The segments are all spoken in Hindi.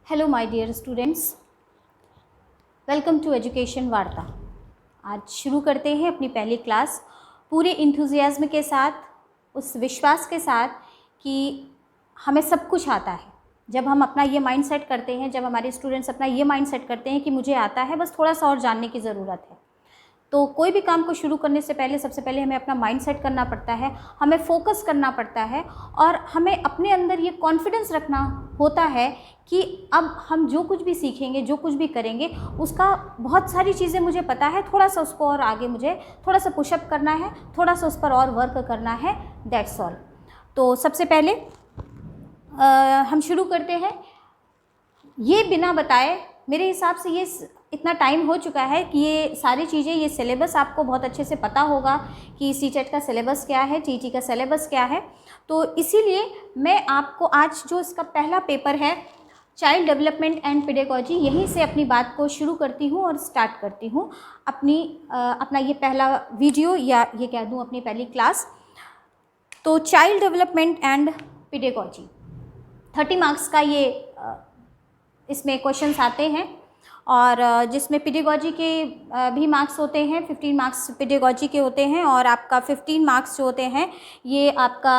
Hello my dear students, welcome to education Varta. आज शुरू करते हैं अपनी पहली क्लास पूरे इंथुजियाज्म के साथ, उस विश्वास के साथ कि हमें सब कुछ आता है। जब हम अपना ये माइंड सेट करते हैं, जब हमारे स्टूडेंट्स अपना ये माइंड सेट करते हैं कि मुझे आता है, बस थोड़ा सा और जानने की ज़रूरत है, तो कोई भी काम को शुरू करने से पहले सबसे पहले हमें अपना माइंड सेट करना पड़ता है, हमें फोकस करना पड़ता है और हमें अपने अंदर ये कॉन्फिडेंस रखना होता है कि अब हम जो कुछ भी सीखेंगे, जो कुछ भी करेंगे, उसका बहुत सारी चीज़ें मुझे पता है, थोड़ा सा उसको और आगे मुझे थोड़ा सा पुशअप करना है, थोड़ा सा उस पर और वर्क करना है, दैट्स ऑल। तो सबसे पहले हम शुरू करते हैं। ये बिना बताए मेरे हिसाब से ये इतना टाइम हो चुका है कि ये सारी चीज़ें, ये सिलेबस आपको बहुत अच्छे से पता होगा कि सीटेट का सिलेबस क्या है, टीटी का सिलेबस क्या है। तो इसीलिए मैं आपको आज जो इसका पहला पेपर है, चाइल्ड डेवलपमेंट एंड पेडागॉजी, यहीं से अपनी बात को शुरू करती हूँ और स्टार्ट करती हूँ अपना ये पहला वीडियो, या ये कह दूँ अपनी पहली क्लास। तो child development and pedagogy 30 marks का ये इसमें क्वेश्चंस आते हैं, और जिसमें पेडागॉजी के भी मार्क्स होते हैं। 15 मार्क्स पेडागॉजी के होते हैं और आपका 15 मार्क्स जो होते हैं ये आपका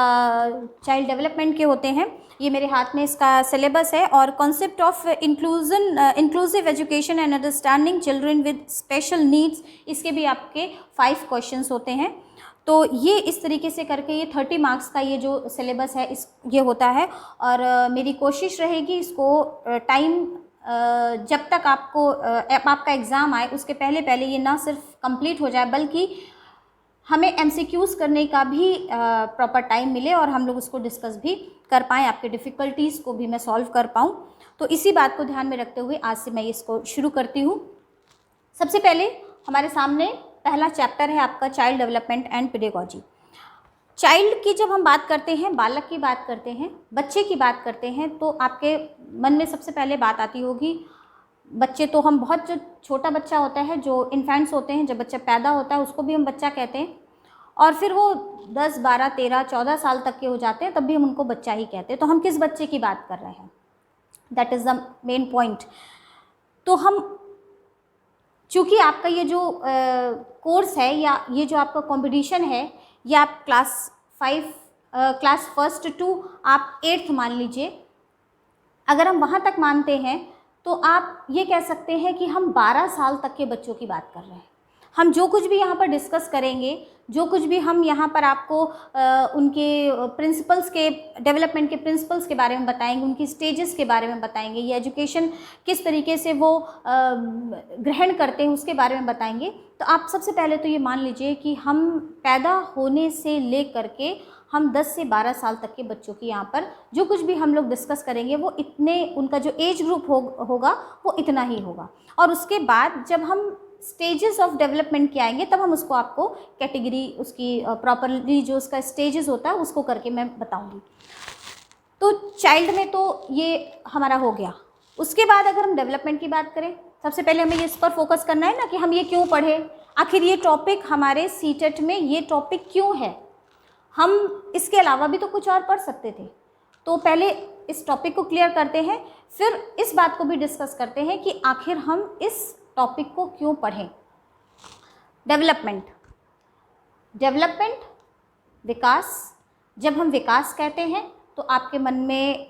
चाइल्ड डेवलपमेंट के होते हैं। ये मेरे हाथ में इसका सिलेबस है। और concept of inclusive education and understanding children with special needs, इसके भी आपके 5 क्वेश्चंस होते हैं। तो ये इस तरीके से करके ये 30 मार्क्स का ये जो सिलेबस है ये होता है। और मेरी कोशिश रहेगी इसको टाइम जब तक आपका एग्ज़ाम आए उसके पहले ये ना सिर्फ कंप्लीट हो जाए, बल्कि हमें एमसीक्यूज़ करने का भी प्रॉपर टाइम मिले और हम लोग उसको डिस्कस भी कर पाएँ, आपके डिफ़िकल्टीज़ को भी मैं सॉल्व कर पाऊँ। तो इसी बात को ध्यान में रखते हुए आज से मैं इसको शुरू करती हूँ। सबसे पहले हमारे सामने पहला चैप्टर है आपका child development and pedagogy. Child की जब हम बात करते हैं, बालक की बात करते हैं, बच्चे की बात करते हैं, तो आपके मन में सबसे पहले बात आती होगी बच्चे। तो हम बहुत, जो छोटा बच्चा होता है, जो इन्फेंट्स होते हैं, जब बच्चा पैदा होता है उसको भी हम बच्चा कहते हैं, और फिर वो 10, 12, 13, 14 साल तक के हो जाते हैं तब भी हम उनको बच्चा ही कहते हैं। तो हम किस बच्चे की बात कर रहे हैं, that is the main point. तो हम, चूँकि आपका ये जो कोर्स है या ये जो आपका कंपटीशन है, ये आप क्लास 1 टू आप 8th मान लीजिए, अगर हम वहाँ तक मानते हैं तो आप ये कह सकते हैं कि हम 12 साल तक के बच्चों की बात कर रहे हैं। हम जो कुछ भी यहाँ पर डिस्कस करेंगे, जो कुछ भी हम यहाँ पर आपको उनके प्रिंसिपल्स के, डेवलपमेंट के प्रिंसिपल्स के बारे में बताएंगे, उनकी स्टेजेस के बारे में बताएंगे, ये एजुकेशन किस तरीके से वो ग्रहण करते हैं उसके बारे में बताएंगे। तो आप सबसे पहले तो ये मान लीजिए कि हम पैदा होने से ले करके हम 10 से 12 साल तक के बच्चों की यहाँ पर जो कुछ भी हम लोग डिस्कस करेंगे वो इतने, उनका जो एज ग्रुप होगा वो इतना ही होगा। और उसके बाद जब हम स्टेजेस ऑफ डेवलपमेंट के आएंगे तब हम उसको आपको कैटेगरी, उसकी प्रॉपरली जो उसका स्टेजेस होता है उसको करके मैं बताऊंगी। तो चाइल्ड में तो ये हमारा हो गया। उसके बाद अगर हम डेवलपमेंट की बात करें, सबसे पहले हमें इस पर फोकस करना है ना कि हम ये क्यों पढ़े, आखिर ये टॉपिक हमारे सीटेट में ये टॉपिक क्यों है। हम इसके अलावा भी तो कुछ और पढ़ सकते थे। तो पहले इस टॉपिक को क्लियर करते हैं, फिर इस बात को भी डिस्कस करते हैं कि आखिर हम इस टॉपिक को क्यों पढ़ें। डेवलपमेंट, विकास। जब हम विकास कहते हैं तो आपके मन में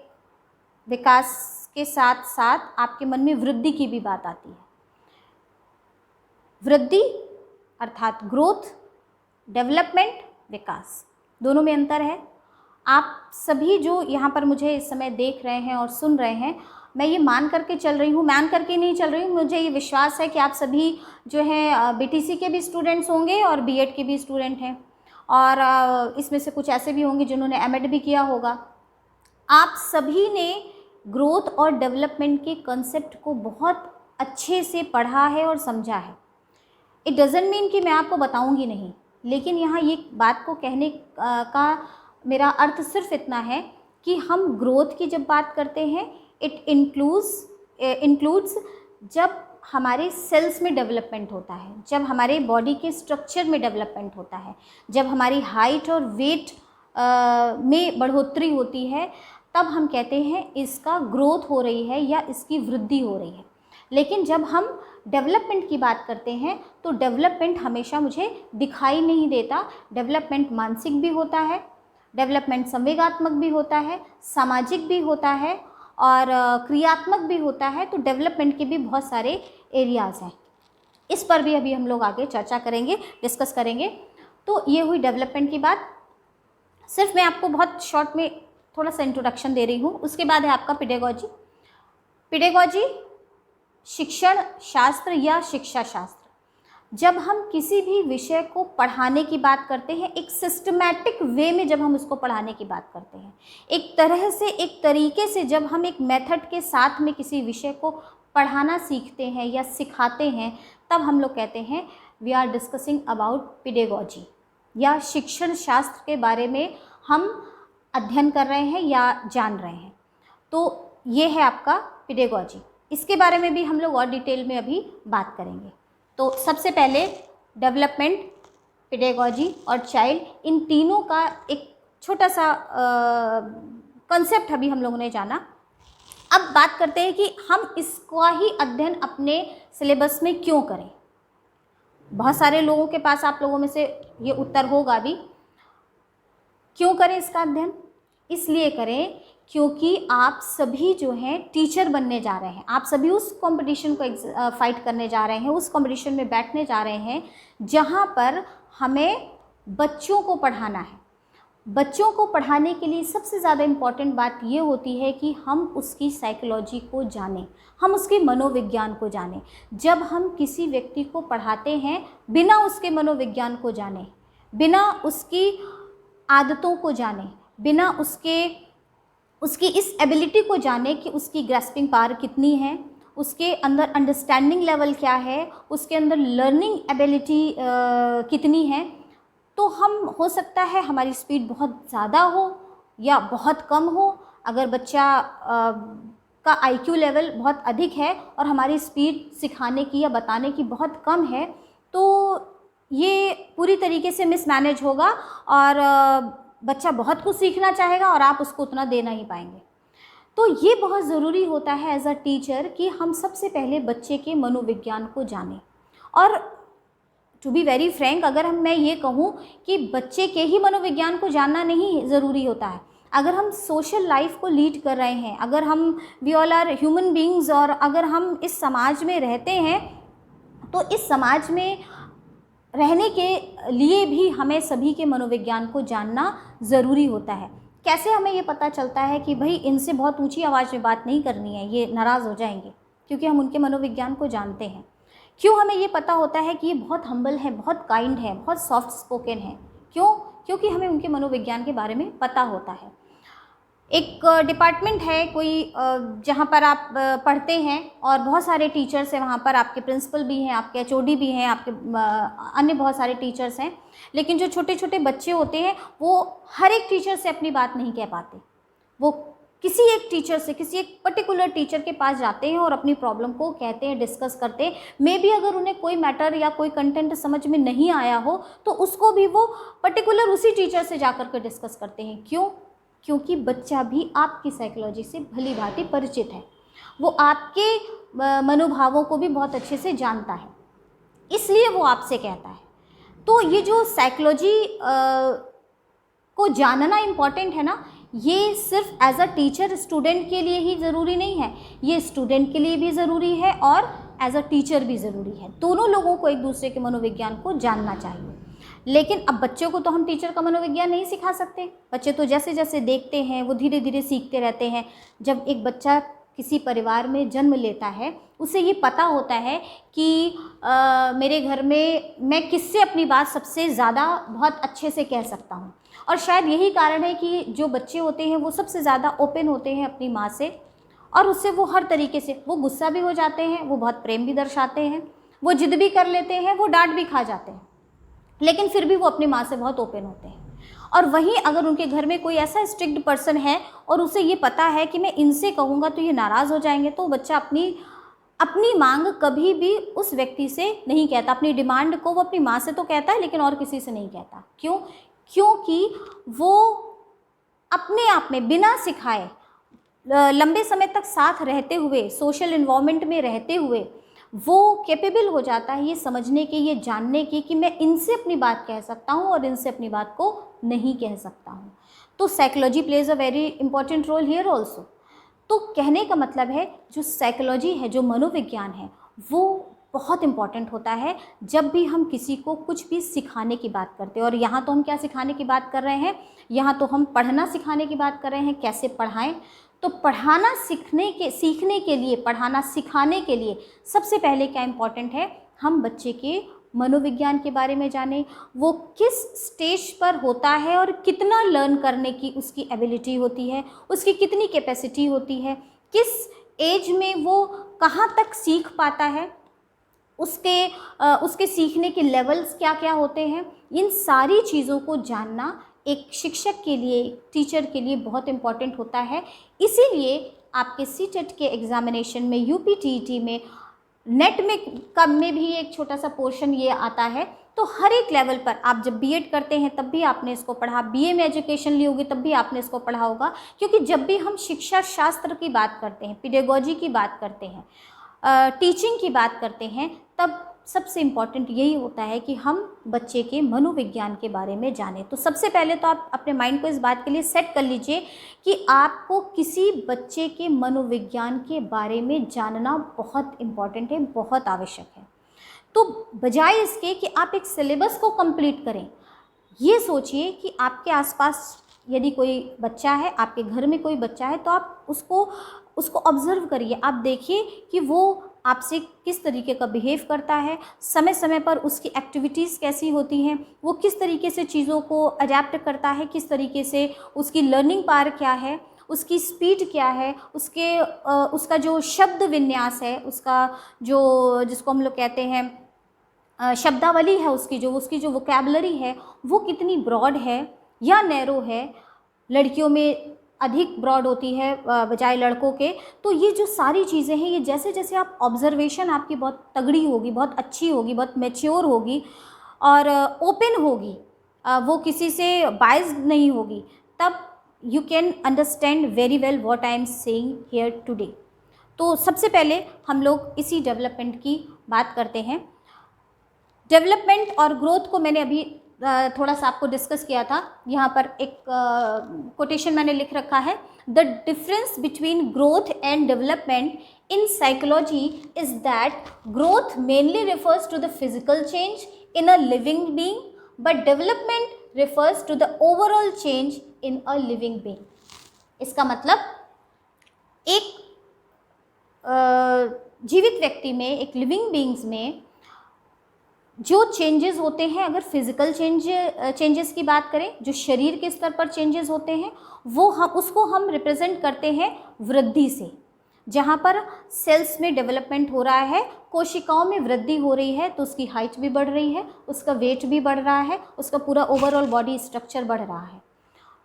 विकास के साथ साथ आपके मन में वृद्धि की भी बात आती है। वृद्धि अर्थात ग्रोथ, डेवलपमेंट विकास, दोनों में अंतर है। आप सभी जो यहाँ पर मुझे इस समय देख रहे हैं और सुन रहे हैं, मैं ये मान करके चल रही हूँ, मान करके नहीं चल रही हूँ, मुझे ये विश्वास है कि आप सभी जो हैं बीटीसी के भी स्टूडेंट्स होंगे और बीएड के भी स्टूडेंट हैं, और इसमें से कुछ ऐसे भी होंगे जिन्होंने एमएड भी किया होगा। आप सभी ने ग्रोथ और डेवलपमेंट के कंसेप्ट को बहुत अच्छे से पढ़ा है और समझा है। इट डज़ंट मीन कि मैं आपको बताऊँगी नहीं, लेकिन यहाँ ये बात को कहने का मेरा अर्थ सिर्फ इतना है कि हम ग्रोथ की जब बात करते हैं, इट इंक्लूड्स जब हमारे सेल्स में डेवलपमेंट होता है, जब हमारे बॉडी के स्ट्रक्चर में डेवलपमेंट होता है, जब हमारी हाइट और वेट में बढ़ोतरी होती है, तब हम कहते हैं इसका ग्रोथ हो रही है या इसकी वृद्धि हो रही है। लेकिन जब हम डेवलपमेंट की बात करते हैं तो डेवलपमेंट हमेशा मुझे दिखाई नहीं देता। डेवलपमेंट मानसिक भी होता है, डेवलपमेंट संवेगात्मक भी होता है, सामाजिक भी होता है और क्रियात्मक भी होता है। तो डेवलपमेंट के भी बहुत सारे एरियाज़ हैं, इस पर भी अभी हम लोग आगे चर्चा करेंगे, डिस्कस करेंगे। तो ये हुई डेवलपमेंट की बात। सिर्फ मैं आपको बहुत शॉर्ट में थोड़ा सा इंट्रोडक्शन दे रही हूँ। उसके बाद है आपका पेडागॉजी। पेडागॉजी शिक्षण शास्त्र या शिक्षा शास्त्र। जब हम किसी भी विषय को पढ़ाने की बात करते हैं, एक सिस्टमैटिक वे में जब हम उसको पढ़ाने की बात करते हैं, एक तरह से, एक तरीके से जब हम एक मेथड के साथ में किसी विषय को पढ़ाना सीखते हैं या सिखाते हैं, तब हम लोग कहते हैं we are discussing about pedagogy, या शिक्षण शास्त्र के बारे में हम अध्ययन कर रहे हैं या जान रहे हैं। तो ये है आपका पेडागॉजी। इसके बारे में भी हम लोग और डिटेल में अभी बात करेंगे। तो सबसे पहले डेवलपमेंट, पेडागॉजी और चाइल्ड, इन तीनों का एक छोटा सा कंसेप्ट अभी हम लोगों ने जाना। अब बात करते हैं कि हम इसका ही अध्ययन अपने सिलेबस में क्यों करें। बहुत सारे लोगों के पास, आप लोगों में से ये उत्तर होगा भी, क्यों करें इसका अध्ययन? इसलिए करें क्योंकि आप सभी जो हैं टीचर बनने जा रहे हैं। आप सभी उस कंपटीशन को फाइट करने जा रहे हैं, उस कंपटीशन में बैठने जा रहे हैं जहां पर हमें बच्चों को पढ़ाना है। बच्चों को पढ़ाने के लिए सबसे ज़्यादा इम्पॉर्टेंट बात ये होती है कि हम उसकी साइकोलॉजी को जानें, हम उसके मनोविज्ञान को जानें। जब हम किसी व्यक्ति को पढ़ाते हैं बिना उसके मनोविज्ञान को जाने, बिना उसकी आदतों को जाने, बिना उसकी इस एबिलिटी को जाने कि उसकी ग्रैस्पिंग पावर कितनी है, उसके अंदर अंडरस्टैंडिंग लेवल क्या है, उसके अंदर लर्निंग एबिलिटी कितनी है, तो हम, हो सकता है हमारी स्पीड बहुत ज़्यादा हो या बहुत कम हो। अगर बच्चा का आईक्यू लेवल बहुत अधिक है और हमारी स्पीड सिखाने की या बताने की बहुत कम है, तो ये पूरी तरीके से मिसमैनेज होगा और बच्चा बहुत कुछ सीखना चाहेगा और आप उसको उतना दे नहीं पाएंगे। तो ये बहुत ज़रूरी होता है एज अ टीचर कि हम सबसे पहले बच्चे के मनोविज्ञान को जानें। और टू बी वेरी फ्रैंक, अगर मैं ये कहूँ कि बच्चे के ही मनोविज्ञान को जानना नहीं ज़रूरी होता है। अगर हम सोशल लाइफ को लीड कर रहे हैं, अगर हम, we all are human beings, और अगर हम इस समाज में रहते हैं, तो इस समाज में रहने के लिए भी हमें सभी के मनोविज्ञान को जानना ज़रूरी होता है। कैसे हमें ये पता चलता है कि भाई इनसे बहुत ऊंची आवाज़ में बात नहीं करनी है, ये नाराज़ हो जाएंगे? क्योंकि हम उनके मनोविज्ञान को जानते हैं। क्यों हमें ये पता होता है कि ये बहुत हम्बल है, बहुत काइंड है, बहुत सॉफ्ट स्पोकन है? क्यों? क्योंकि हमें उनके मनोविज्ञान के बारे में पता होता है। एक डिपार्टमेंट है कोई जहाँ पर आप पढ़ते हैं और बहुत सारे टीचर्स हैं वहाँ पर, आपके प्रिंसिपल भी हैं, आपके एचओडी भी हैं, आपके अन्य बहुत सारे टीचर्स हैं। लेकिन जो छोटे छोटे बच्चे होते हैं वो हर एक टीचर से अपनी बात नहीं कह पाते। वो किसी एक टीचर से, किसी एक पर्टिकुलर टीचर के पास जाते हैं और अपनी प्रॉब्लम को कहते हैं, डिस्कस करते हैं। मे बी अगर उन्हें कोई मैटर या कोई कंटेंट समझ में नहीं आया हो तो उसको भी वो पर्टिकुलर उसी टीचर से जा कर के डिस्कस करते हैं। क्यों? क्योंकि बच्चा भी आपकी साइकोलॉजी से भली भांति परिचित है, वो आपके मनोभावों को भी बहुत अच्छे से जानता है, इसलिए वो आपसे कहता है। तो ये जो साइकोलॉजी को जानना इम्पॉर्टेंट है ना, ये सिर्फ एज अ टीचर स्टूडेंट के लिए ही ज़रूरी नहीं है, ये स्टूडेंट के लिए भी ज़रूरी है और एज अ टीचर भी ज़रूरी है। दोनों लोगों को एक दूसरे के मनोविज्ञान को जानना चाहिए। लेकिन अब बच्चों को तो हम टीचर का मनोविज्ञान नहीं सिखा सकते। बच्चे तो जैसे जैसे देखते हैं वो धीरे धीरे सीखते रहते हैं। जब एक बच्चा किसी परिवार में जन्म लेता है, उसे ये पता होता है कि मेरे घर में मैं किससे अपनी बात सबसे ज़्यादा बहुत अच्छे से कह सकता हूँ। और शायद यही कारण है कि जो बच्चे होते हैं वो सबसे ज़्यादा ओपन होते हैं अपनी माँ से, और उससे वो हर तरीके से, वो गुस्सा भी हो जाते हैं, वो बहुत प्रेम भी दर्शाते हैं, वो जिद भी कर लेते हैं, वो डांट भी खा जाते हैं, लेकिन फिर भी वो अपनी माँ से बहुत ओपन होते हैं। और वहीं अगर उनके घर में कोई ऐसा स्ट्रिक्ट पर्सन है और उसे ये पता है कि मैं इनसे कहूँगा तो ये नाराज़ हो जाएंगे, तो बच्चा अपनी मांग कभी भी उस व्यक्ति से नहीं कहता। अपनी डिमांड को वो अपनी माँ से तो कहता है लेकिन और किसी से नहीं कहता। क्यों? क्योंकि वो अपने आप में बिना सिखाए लंबे समय तक साथ रहते हुए, सोशल इन्वायरमेंट में रहते हुए वो कैपेबल हो जाता है ये समझने की, ये जानने की कि मैं इनसे अपनी बात कह सकता हूँ और इनसे अपनी बात को नहीं कह सकता हूँ। तो psychology plays a very important role here also. तो कहने का मतलब है जो साइकोलॉजी है, जो मनोविज्ञान है, वो बहुत इम्पॉर्टेंट होता है जब भी हम किसी को कुछ भी सिखाने की बात करते हैं। और यहाँ तो हम क्या सिखाने की बात कर रहे हैं, यहाँ तो हम पढ़ना सिखाने की बात कर रहे हैं, कैसे पढ़ाएं। तो पढ़ाना सीखने के लिए, पढ़ाना सिखाने के लिए सबसे पहले क्या इम्पॉर्टेंट है, हम बच्चे के मनोविज्ञान के बारे में जानें, वो किस स्टेज पर होता है और कितना लर्न करने की उसकी एबिलिटी होती है, उसकी कितनी कैपेसिटी होती है, किस एज में वो कहाँ तक सीख पाता है, उसके सीखने के लेवल्स क्या क्या होते हैं। इन सारी चीज़ों को जानना एक शिक्षक के लिए, एक टीचर के लिए बहुत इम्पॉर्टेंट होता है। इसीलिए आपके सीटेट के एग्ज़ामिनेशन में, यूपीटीईटी में, नेट में भी एक छोटा सा पोर्शन ये आता है। तो हर एक लेवल पर आप जब बीएड करते हैं तब भी आपने इसको पढ़ा, बीए में एजुकेशन ली होगी तब भी आपने इसको पढ़ा होगा। क्योंकि जब भी हम शिक्षा शास्त्र की बात करते हैं, पेडागोजी की बात करते हैं, टीचिंग की बात करते हैं, तब सबसे इम्पॉर्टेंट यही होता है कि हम बच्चे के मनोविज्ञान के बारे में जानें। तो सबसे पहले तो आप अपने माइंड को इस बात के लिए सेट कर लीजिए कि आपको किसी बच्चे के मनोविज्ञान के बारे में जानना बहुत इम्पॉर्टेंट है, बहुत आवश्यक है। तो बजाय इसके कि आप एक सिलेबस को कंप्लीट करें, ये सोचिए कि आपके आसपास यदि कोई बच्चा है, आपके घर में कोई बच्चा है, तो आप उसको ऑब्ज़र्व करिए। आप देखिए कि वो आपसे किस तरीके का बिहेव करता है, समय समय पर उसकी एक्टिविटीज़ कैसी होती हैं, वो किस तरीके से चीज़ों को अडैप्ट करता है, किस तरीके से उसकी लर्निंग पावर क्या है, उसकी स्पीड क्या है, उसका जो शब्द विन्यास है, उसका जो जिसको हम लोग कहते हैं शब्दावली है, उसकी जो वोकैबुलरी है वो कितनी ब्रॉड है या नैरो है। लड़कियों में अधिक ब्रॉड होती है बजाय लड़कों के। तो ये जो सारी चीज़ें हैं, ये जैसे जैसे आप ऑब्जर्वेशन आपकी बहुत तगड़ी होगी, बहुत अच्छी होगी, बहुत मैच्योर होगी और ओपन होगी, वो किसी से बाइज्ड नहीं होगी, तब you can understand very well what I am saying here today. तो सबसे पहले हम लोग इसी डेवलपमेंट की बात करते हैं। डेवलपमेंट और ग्रोथ को मैंने अभी थोड़ा सा आपको डिस्कस किया था। यहाँ पर एक कोटेशन मैंने लिख रखा है, the difference between growth and development in psychology is that growth mainly refers to the physical change in a living being, but development refers to the overall change in a living being. इसका मतलब एक जीवित व्यक्ति में, एक लिविंग बीइंग्स में जो चेंजेस होते हैं, अगर फिजिकल चेंजेस की बात करें, जो शरीर के स्तर पर चेंजेस होते हैं, वो उसको हम रिप्रेजेंट करते हैं वृद्धि से। जहाँ पर सेल्स में डेवलपमेंट हो रहा है, कोशिकाओं में वृद्धि हो रही है, तो उसकी हाइट भी बढ़ रही है, उसका वेट भी बढ़ रहा है, उसका पूरा ओवरऑल बॉडी स्ट्रक्चर बढ़ रहा है।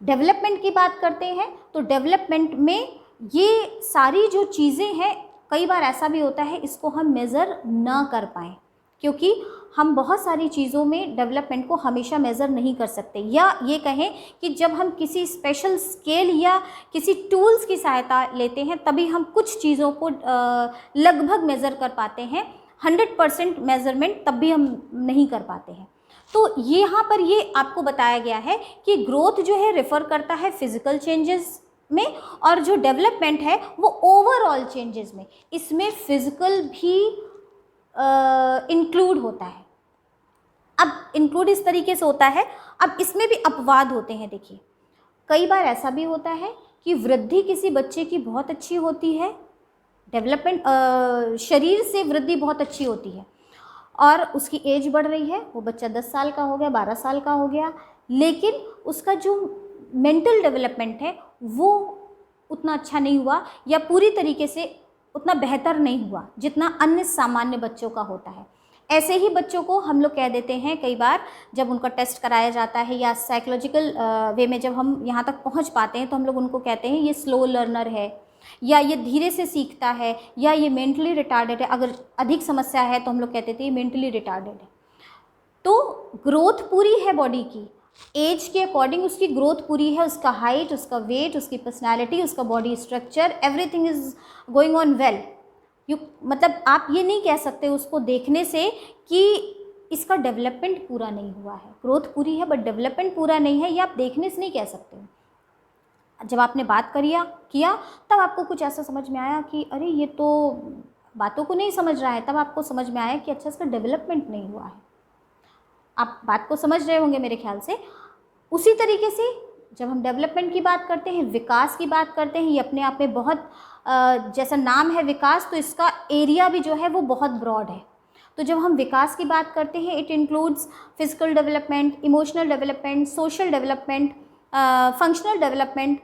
डेवलपमेंट की बात करते हैं तो डेवलपमेंट में ये सारी जो चीज़ें हैं, कई बार ऐसा भी होता है इसको हम मेज़र ना कर पाएँ, क्योंकि हम बहुत सारी चीज़ों में डेवलपमेंट को हमेशा मेज़र नहीं कर सकते, या ये कहें कि जब हम किसी स्पेशल स्केल या किसी टूल्स की सहायता लेते हैं तभी हम कुछ चीज़ों को लगभग मेज़र कर पाते हैं। 100% मेज़रमेंट तब भी हम नहीं कर पाते हैं। तो यहाँ पर ये आपको बताया गया है कि ग्रोथ जो है रेफ़र करता है फिज़िकल चेंजेस में, और जो डेवलपमेंट है वो ओवरऑल चेंजेस में। इसमें फिज़िकल भी इंक्लूड होता है। अब इंक्लूड इस तरीके से होता है, अब इसमें भी अपवाद होते हैं। देखिए, कई बार ऐसा भी होता है कि वृद्धि किसी बच्चे की बहुत अच्छी होती है, डेवलपमेंट शरीर से वृद्धि बहुत अच्छी होती है और उसकी एज बढ़ रही है, वो बच्चा 10 साल का हो गया, 12 साल का हो गया, लेकिन उसका जो मेंटल डेवलपमेंट है वो उतना अच्छा नहीं हुआ या पूरी तरीके से उतना बेहतर नहीं हुआ जितना अन्य सामान्य बच्चों का होता है। ऐसे ही बच्चों को हम लोग कह देते हैं, कई बार जब उनका टेस्ट कराया जाता है या साइकोलॉजिकल वे में जब हम यहाँ तक पहुँच पाते हैं तो हम लोग उनको कहते हैं ये स्लो लर्नर है, या ये धीरे से सीखता है, या ये मेंटली रिटार्डेड है। अगर अधिक समस्या है तो हम लोग कहते थे ये मेंटली रिटार्डेड है। तो ग्रोथ पूरी है बॉडी की, एज के अकॉर्डिंग उसकी ग्रोथ पूरी है, उसका हाइट, उसका वेट, उसकी पर्सनालिटी, उसका body structure, everything is going on well. मतलब आप ये नहीं कह सकते उसको देखने से कि इसका डेवलपमेंट पूरा नहीं हुआ है। ग्रोथ पूरी है बट डेवलपमेंट पूरा नहीं है, ये आप देखने से नहीं कह सकते। जब आपने बात किया तब आपको कुछ ऐसा समझ में आया कि अरे ये तो बातों को नहीं समझ रहा है, तब आपको समझ में आया कि अच्छा इसका डेवलपमेंट नहीं हुआ है। आप बात को समझ रहे होंगे मेरे ख्याल से। उसी तरीके से जब हम डेवलपमेंट की बात करते हैं, विकास की बात करते हैं, ये अपने आप में बहुत जैसा नाम है विकास, तो इसका एरिया भी जो है वो बहुत ब्रॉड है। तो जब हम विकास की बात करते हैं, it includes physical development, emotional development, social development, functional development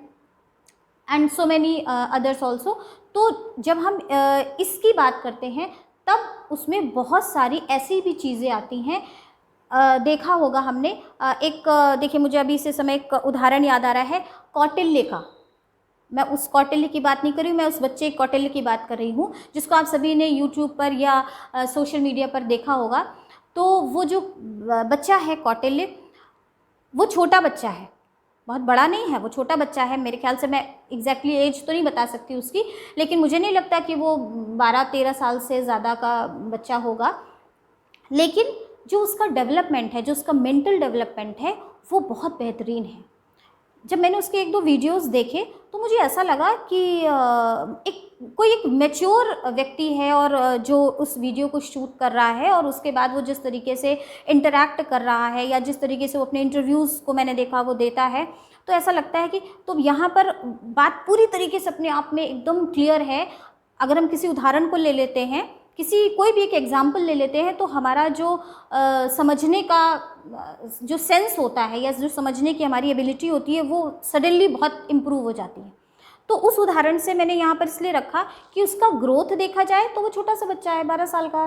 and so many others also. तो जब हम इसकी बात करते हैं तब उसमें बहुत सारी ऐसी भी चीज़ें आती हैं। देखा होगा हमने, देखिए मुझे अभी इस समय एक उदाहरण याद आ रहा है कौटिल्य का। मैं उस कौटिल्य की बात नहीं कर रही हूँ, मैं उस बच्चे कौटिल्य की बात कर रही हूँ जिसको आप सभी ने यूट्यूब पर या सोशल मीडिया पर देखा होगा। तो वो जो बच्चा है कौटिल्य, वो छोटा बच्चा है, बहुत बड़ा नहीं है, वो छोटा बच्चा है। मेरे ख्याल से मैं एग्जैक्टली एज तो नहीं बता सकती उसकी, लेकिन मुझे नहीं लगता कि वो 12-13 साल से ज़्यादा का बच्चा होगा। लेकिन जो उसका डेवलपमेंट है, जो उसका मेंटल डेवलपमेंट है, वो बहुत बेहतरीन है। जब मैंने उसके 1-2 वीडियोस देखे तो मुझे ऐसा लगा कि कोई एक मैच्योर व्यक्ति है और जो उस वीडियो को शूट कर रहा है और उसके बाद वो जिस तरीके से इंटरैक्ट कर रहा है या जिस तरीके से वो अपने इंटरव्यूज़ को मैंने देखा वो देता है, तो ऐसा लगता है कि तो यहाँ पर बात पूरी तरीके से अपने आप में एकदम क्लियर है। अगर हम किसी उदाहरण को ले लेते हैं, कोई भी एक एग्जाम्पल ले लेते हैं, तो हमारा जो समझने का जो सेंस होता है या जो समझने की हमारी एबिलिटी होती है वो सडनली बहुत इम्प्रूव हो जाती है। तो उस उदाहरण से मैंने यहाँ पर इसलिए रखा कि उसका ग्रोथ देखा जाए तो वो छोटा सा बच्चा है, 12 साल का।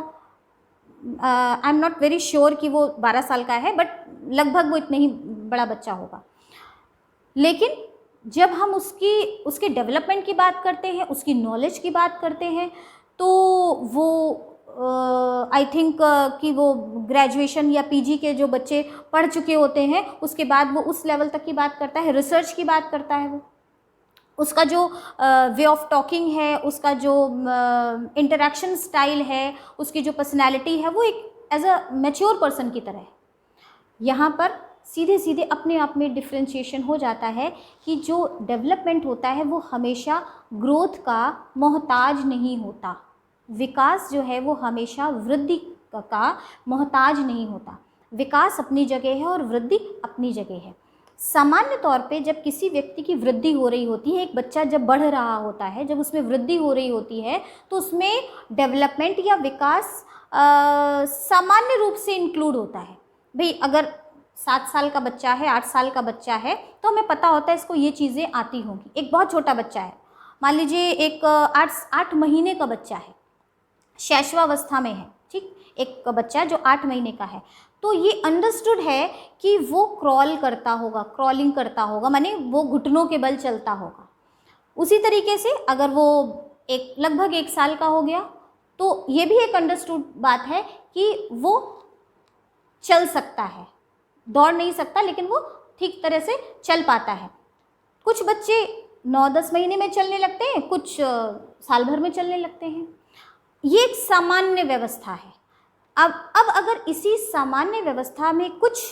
I am not very sure कि वो 12 साल का है, बट लगभग वो इतने ही बड़ा बच्चा होगा। लेकिन जब हम उसके डेवलपमेंट की बात करते हैं, उसकी नॉलेज की बात करते हैं, तो वो आई थिंक कि वो ग्रेजुएशन या पीजी के जो बच्चे पढ़ चुके होते हैं उसके बाद वो उस लेवल तक की बात करता है, रिसर्च की बात करता है। वो उसका जो वे ऑफ टॉकिंग है, उसका जो इंटरेक्शन स्टाइल है, उसकी जो पर्सनैलिटी है, वो एक एज अ मैच्योर पर्सन की तरह है। यहाँ पर सीधे सीधे अपने आप में डिफ्रेंशिएशन हो जाता है कि जो डेवलपमेंट होता है वो हमेशा ग्रोथ का मोहताज नहीं होता। विकास जो है वो हमेशा वृद्धि का मोहताज नहीं होता। विकास अपनी जगह है और वृद्धि अपनी जगह है। सामान्य तौर पे जब किसी व्यक्ति की वृद्धि हो रही होती है, एक बच्चा जब बढ़ रहा होता है, जब उसमें वृद्धि हो रही होती है, तो उसमें डेवलपमेंट या विकास सामान्य रूप से इंक्लूड होता है। भाई अगर 7 साल का बच्चा है, 8 साल का बच्चा है, तो हमें पता होता है इसको ये चीज़ें आती होंगी। एक बहुत छोटा बच्चा है, मान लीजिए एक 8 महीने का बच्चा है, शैशवावस्था में है, ठीक, एक बच्चा जो 8 महीने का है, तो ये अंडरस्टूड है कि वो क्रॉल करता होगा, क्रॉलिंग करता होगा, माने वो घुटनों के बल चलता होगा। उसी तरीके से अगर वो लगभग 1 साल का हो गया तो ये भी एक अंडरस्टूड बात है कि वो चल सकता है, दौड़ नहीं सकता लेकिन वो ठीक तरह से चल पाता है। कुछ बच्चे 9-10 महीने में चलने लगते हैं, कुछ साल भर में चलने लगते हैं। ये एक सामान्य व्यवस्था है। अब अगर इसी सामान्य व्यवस्था में कुछ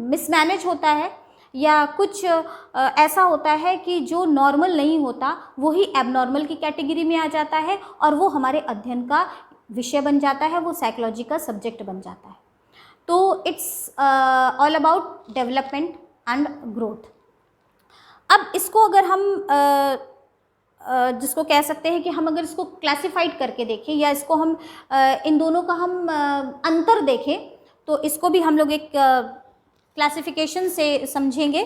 मिसमैनेज होता है या कुछ ऐसा होता है कि जो नॉर्मल नहीं होता वही एबनॉर्मल की कैटेगरी में आ जाता है और वो हमारे अध्ययन का विषय बन जाता है, वो साइकोलॉजी का सब्जेक्ट बन जाता है। तो it's all about development and growth. अब इसको अगर हम जिसको कह सकते हैं कि हम अगर इसको क्लासिफाइड करके देखें या इसको हम इन दोनों का हम अंतर देखें, तो इसको भी हम लोग एक क्लासिफिकेशन से समझेंगे,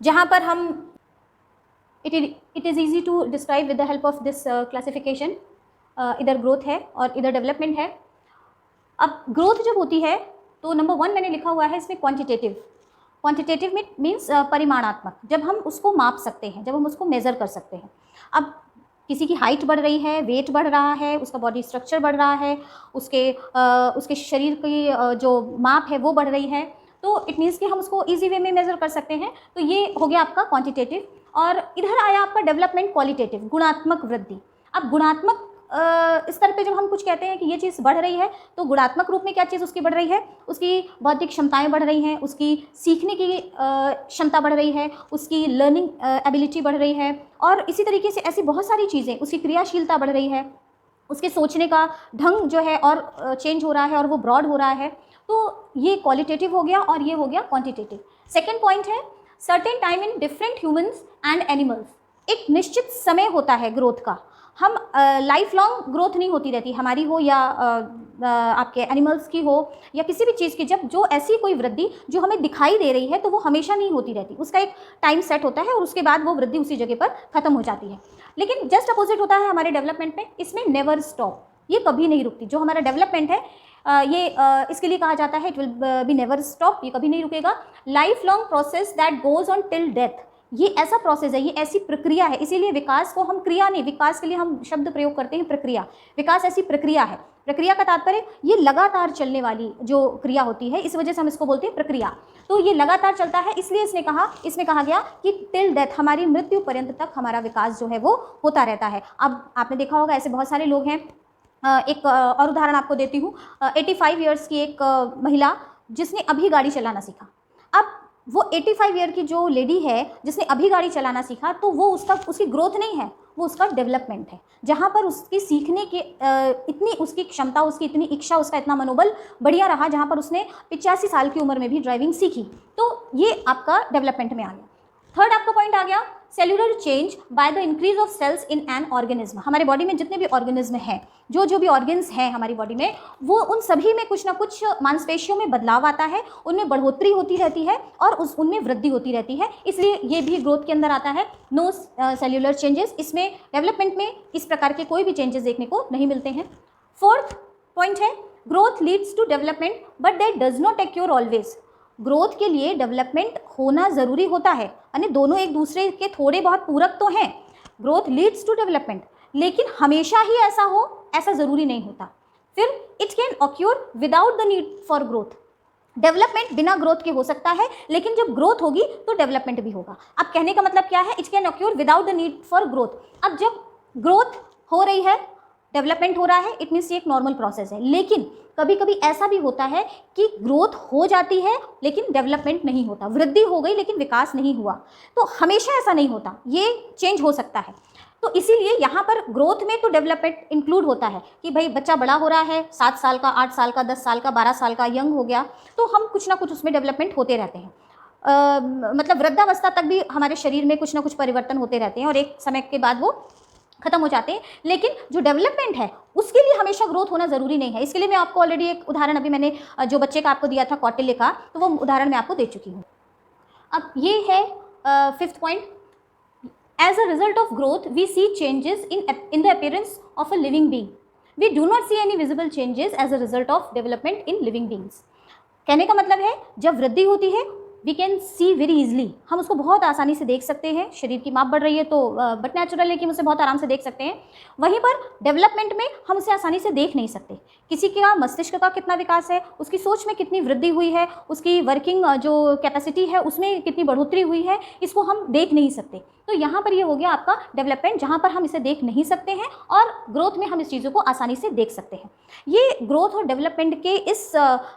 जहाँ पर हम it is easy to describe with the help of this classification. इधर ग्रोथ है और इधर डेवलपमेंट है। अब ग्रोथ जब होती है तो नंबर 1 मैंने लिखा हुआ है इसमें क्वांटिटेटिव मीन्स परिमाणात्मक, जब हम उसको माप सकते हैं, जब हम उसको मेज़र कर सकते हैं। अब किसी की हाइट बढ़ रही है, वेट बढ़ रहा है, उसका बॉडी स्ट्रक्चर बढ़ रहा है, उसके शरीर की जो माप है वो बढ़ रही है, तो इट मीन्स कि हम उसको ईजी वे में मेज़र कर सकते हैं। तो ये हो गया आपका क्वांटिटेटिव। और इधर आया आपका डेवलपमेंट क्वालिटेटिव, गुणात्मक वृद्धि। अब गुणात्मक स्तर पे जब हम कुछ कहते हैं कि ये चीज़ बढ़ रही है, तो गुणात्मक रूप में क्या चीज़ उसकी बढ़ रही है, उसकी बौद्धिक क्षमताएं बढ़ रही हैं, उसकी सीखने की क्षमता बढ़ रही है, उसकी लर्निंग एबिलिटी बढ़ रही है, और इसी तरीके से ऐसी बहुत सारी चीज़ें, उसकी क्रियाशीलता बढ़ रही है, उसके सोचने का ढंग जो है और चेंज हो रहा है और वो ब्रॉड हो रहा है। तो ये क्वालिटेटिव हो गया और ये हो गया क्वांटिटेटिव। सेकेंड पॉइंट है certain time in different humans and animals. एक निश्चित समय होता है ग्रोथ का। हम लाइफ लॉन्ग ग्रोथ नहीं होती रहती, हमारी हो या आपके एनिमल्स की हो या किसी भी चीज़ की, जब जो ऐसी कोई वृद्धि जो हमें दिखाई दे रही है तो वो हमेशा नहीं होती रहती, उसका एक टाइम सेट होता है और उसके बाद वो वृद्धि उसी जगह पर ख़त्म हो जाती है। लेकिन जस्ट अपोजिट होता है हमारे डेवलपमेंट में, इसमें नेवर स्टॉप, ये कभी नहीं रुकती। जो हमारा डेवलपमेंट है इसके लिए कहा जाता है it will be never stop, ये कभी नहीं रुकेगा। Life long process that goes on till death, ये ऐसा प्रोसेस है, ये ऐसी प्रक्रिया है। इसीलिए विकास को हम क्रिया नहीं, विकास के लिए हम शब्द प्रयोग करते हैं प्रक्रिया। विकास ऐसी प्रक्रिया है, प्रक्रिया का तात्पर्य ये लगातार चलने वाली जो क्रिया होती है, इस वजह से हम इसको बोलते हैं प्रक्रिया। तो ये लगातार चलता है, इसलिए इसमें कहा गया कि टिल डेथ, हमारी मृत्यु पर्यंत तक हमारा विकास जो है वो होता रहता है। अब आपने देखा होगा ऐसे बहुत सारे लोग हैं। एक और उदाहरण आपको देती हूँ। 85 ईयर्स की एक महिला जिसने अभी गाड़ी चलाना सीखा। अब वो 85 ईयर की जो लेडी है जिसने अभी गाड़ी चलाना सीखा, तो वो उसकी ग्रोथ नहीं है, वो उसका डेवलपमेंट है, जहाँ पर उसकी सीखने के इतनी उसकी क्षमता, उसकी इतनी इच्छा, उसका इतना मनोबल बढ़िया रहा, जहाँ पर उसने 85 साल की उम्र में भी ड्राइविंग सीखी। तो ये आपका डेवलपमेंट में आ गया। थर्ड आपका पॉइंट आ गया cellular change by the increase of cells in an organism. हमारे बॉडी में जितने भी ऑर्गेनिज्म हैं, जो भी ऑर्गन्स हैं हमारी बॉडी में, वो उन सभी में कुछ ना कुछ मांसपेशियों में बदलाव आता है, उनमें बढ़ोतरी होती रहती है और उनमें वृद्धि होती रहती है, इसलिए ये भी ग्रोथ के अंदर आता है। नो सेल्यूलर चेंजेस, इसमें डेवलपमेंट में इस प्रकार के कोई भी चेंजेस देखने को नहीं मिलते हैं। फोर्थ पॉइंट है growth leads to development but that does not occur always. Growth के लिए डेवलपमेंट होना ज़रूरी होता है, यानी दोनों एक दूसरे के थोड़े बहुत पूरक तो हैं। ग्रोथ लीड्स टू डेवलपमेंट, लेकिन हमेशा ही ऐसा हो ऐसा ज़रूरी नहीं होता। फिर it can occur without the need for growth. Development बिना ग्रोथ के हो सकता है, लेकिन जब ग्रोथ होगी तो डेवलपमेंट भी होगा। अब कहने का मतलब क्या है, it can occur without the need for growth. अब जब ग्रोथ हो रही है, डेवलपमेंट हो रहा है, इट मीन्स ये एक नॉर्मल प्रोसेस है। लेकिन कभी कभी ऐसा भी होता है कि ग्रोथ हो जाती है लेकिन डेवलपमेंट नहीं होता, वृद्धि हो गई लेकिन विकास नहीं हुआ। तो हमेशा ऐसा नहीं होता, ये चेंज हो सकता है। तो इसीलिए यहाँ पर ग्रोथ में तो डेवलपमेंट इंक्लूड होता है कि भाई बच्चा बड़ा हो रहा है, 7 साल का, 8 साल का, 10 साल का, 12 साल का, यंग हो गया, तो हम कुछ ना कुछ उसमें डेवलपमेंट होते रहते हैं। मतलब वृद्धावस्था तक भी हमारे शरीर में कुछ ना कुछ परिवर्तन होते रहते हैं और एक समय के बाद वो खत्म हो जाते हैं। लेकिन जो डेवलपमेंट है उसके लिए हमेशा ग्रोथ होना ज़रूरी नहीं है। इसके लिए मैं आपको ऑलरेडी एक उदाहरण, अभी मैंने जो बच्चे का आपको दिया था कौटिल्य का, तो वो उदाहरण मैं आपको दे चुकी हूँ। अब ये है fifth point. As a result of growth we see changes in the appearance of a living being. We do not see any visible changes as a result of development in living beings. कहने का मतलब है जब वृद्धि होती है we can see very easily, हम उसको बहुत आसानी से देख सकते हैं। शरीर की माप बढ़ रही है तो बट नेचुरल है कि हम उसे बहुत आराम से देख सकते हैं। वहीं पर डेवलपमेंट में हम उसे आसानी से देख नहीं सकते। किसी का मस्तिष्क का कितना विकास है, उसकी सोच में कितनी वृद्धि हुई है, उसकी वर्किंग जो कैपेसिटी है उसमें कितनी बढ़ोतरी हुई है, इसको हम देख नहीं सकते। तो यहाँ पर ये हो गया आपका डेवलपमेंट, जहाँ पर हम इसे देख नहीं सकते हैं, और ग्रोथ में हम इस चीज़ों को आसानी से देख सकते हैं। ये ग्रोथ और डेवलपमेंट के इस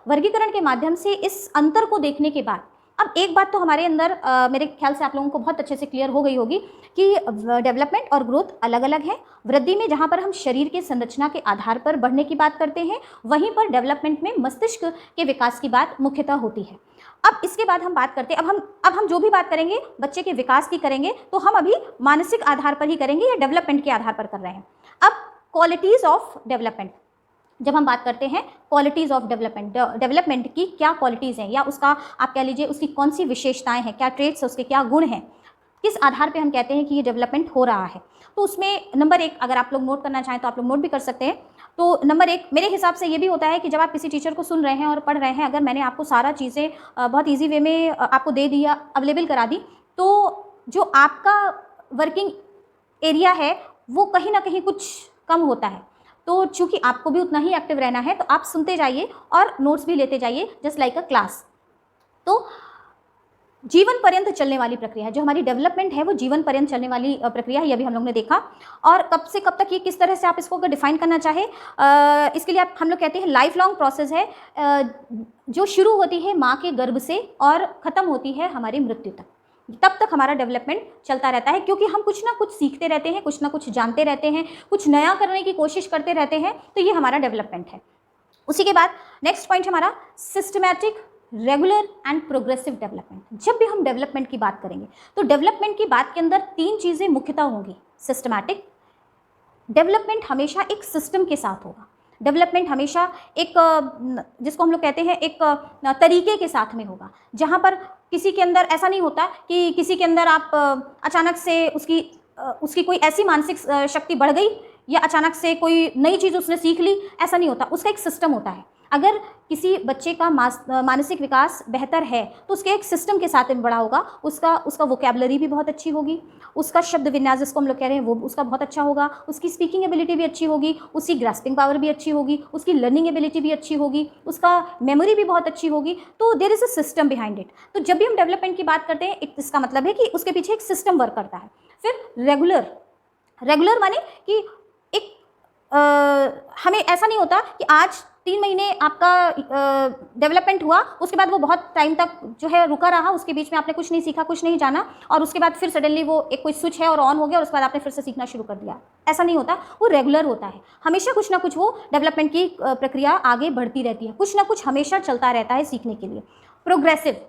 वर्गीकरण के माध्यम से इस अंतर को देखने के बाद अब एक बात तो हमारे अंदर मेरे ख्याल से आप लोगों को बहुत अच्छे से क्लियर हो गई होगी कि डेवलपमेंट और ग्रोथ अलग अलग है। वृद्धि में जहाँ पर हम शरीर के संरचना के आधार पर बढ़ने की बात करते हैं, वहीं पर डेवलपमेंट में मस्तिष्क के विकास की बात मुख्यतः होती है। अब इसके बाद हम बात करते हैं, अब हम जो भी बात करेंगे बच्चे के विकास की करेंगे, तो हम अभी मानसिक आधार पर ही करेंगे या डेवलपमेंट के आधार पर कर रहे हैं। अब क्वालिटीज़ ऑफ डेवलपमेंट, जब हम बात करते हैं क्वालिटीज़ ऑफ डेवलपमेंट की क्या क्वालिटीज़ हैं, या उसका आप कह लीजिए उसकी कौन सी विशेषताएं हैं, क्या ट्रेट्स है, उसके क्या गुण हैं, किस आधार पे हम कहते हैं कि ये डेवलपमेंट हो रहा है। तो उसमें नंबर 1, अगर आप लोग नोट करना चाहें तो आप लोग नोट भी कर सकते हैं। तो नंबर 1 मेरे हिसाब से ये भी होता है कि जब आप किसी टीचर को सुन रहे हैं और पढ़ रहे हैं, अगर मैंने आपको सारा चीज़ें बहुत ईजी वे में आपको दे दिया, अवेलेबल करा दी, तो जो आपका वर्किंग एरिया है वो कहीं ना कहीं कुछ कम होता है। तो चूंकि आपको भी उतना ही एक्टिव रहना है तो आप सुनते जाइए और नोट्स भी लेते जाइए, जस्ट लाइक अ क्लास। तो जीवन पर्यंत चलने वाली प्रक्रिया है, जो हमारी डेवलपमेंट है वो जीवन पर्यंत चलने वाली प्रक्रिया है, ये भी हम लोग ने देखा। और कब से कब तक, ये किस तरह से आप इसको अगर डिफाइन करना चाहे, इसके लिए हम लोग कहते हैं लाइफ लॉन्ग प्रोसेस है, जो शुरू होती है माँ के गर्भ से और ख़त्म होती है हमारी मृत्यु तक। तब तक हमारा डेवलपमेंट चलता रहता है, क्योंकि हम कुछ ना कुछ सीखते रहते हैं, कुछ ना कुछ जानते रहते हैं, कुछ नया करने की कोशिश करते रहते हैं, तो ये हमारा डेवलपमेंट है। उसी के बाद नेक्स्ट पॉइंट हमारा systematic, regular and progressive development. जब भी हम डेवलपमेंट की बात करेंगे तो डेवलपमेंट की बात के अंदर 3 चीज़ें मुख्यतः होंगी। सिस्टमैटिक डेवलपमेंट हमेशा एक सिस्टम के साथ होगा। डेवलपमेंट हमेशा एक, जिसको हम लोग कहते हैं, एक तरीके के साथ में होगा, जहाँ पर किसी के अंदर ऐसा नहीं होता कि किसी के अंदर आप अचानक से उसकी कोई ऐसी मानसिक शक्ति बढ़ गई या अचानक से कोई नई चीज़ उसने सीख ली, ऐसा नहीं होता। उसका एक सिस्टम होता है। अगर किसी बच्चे का मानसिक विकास बेहतर है तो उसके एक सिस्टम के साथ में बड़ा होगा। उसका वोकैबुलरी भी बहुत अच्छी होगी, उसका शब्द विन्यास जिसको हम लोग कह रहे हैं वो उसका बहुत अच्छा होगा, उसकी स्पीकिंग एबिलिटी भी अच्छी होगी, उसकी ग्रास्पिंग पावर भी अच्छी होगी, उसकी लर्निंग एबिलिटी भी अच्छी होगी, उसका मेमोरी भी बहुत अच्छी होगी। तो there is a system behind it. तो जब भी हम डेवलपमेंट की बात करते हैं, इसका मतलब है कि उसके पीछे एक सिस्टम वर्क करता है। फिर रेगुलर माने कि एक हमें ऐसा नहीं होता कि आज 3 महीने आपका डेवलपमेंट हुआ, उसके बाद वो बहुत टाइम तक जो है रुका रहा, उसके बीच में आपने कुछ नहीं सीखा, कुछ नहीं जाना, और उसके बाद फिर सडनली वो एक कोई स्विच है और ऑन हो गया और उसके बाद आपने फिर से सीखना शुरू कर दिया। ऐसा नहीं होता, वो रेगुलर होता है। हमेशा कुछ ना कुछ वो डेवलपमेंट की प्रक्रिया आगे बढ़ती रहती है, कुछ ना कुछ हमेशा चलता रहता है सीखने के लिए। प्रोग्रेसिव,